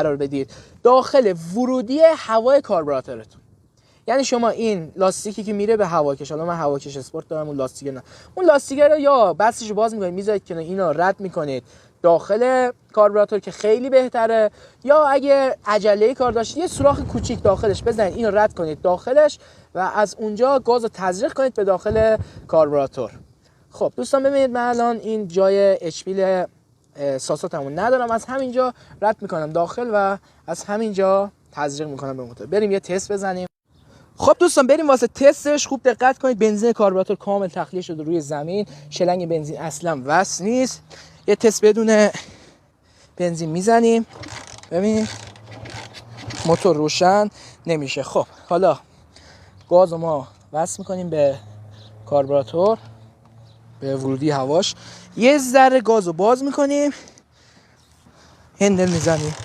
قرار بدید داخل ورودی هوای کاربراتورتون. یعنی شما این لاستیکی که میره به هواکش، حالا من هواکش اسپورت دارم، اون لاستیک نه، اون لاستیک رو یا بستش رو باز میکنید میذارید کنار، اینو رد میکنید داخل کاربراتور که خیلی بهتره، یا اگه عجله کار داشتید یه سوراخ کوچیک داخلش بزنید، اینو رد کنید داخلش و از اونجا گاز رو تزریق کنید به داخل کاربراتور. خب دوستان ببینید من الان این جای اچپیل ساساتمو ندارم، از همینجا رد میکنم داخل و از همینجا تزریق میکنم به موتور. بریم یه تست بزنیم. خب دوستان بریم واسه تستش. خوب دقت کنید بنزین کاربراتور کامل تخلیه شده روی زمین، شلنگ بنزین اصلا وصل نیست. یه تست بدون بنزین میزنیم، ببینید موتور روشن نمیشه. خب حالا گاز ما وصل میکنیم به کاربراتور، به ورودی هواش، یه ذره گاز رو باز میکنیم، هندل میزنیم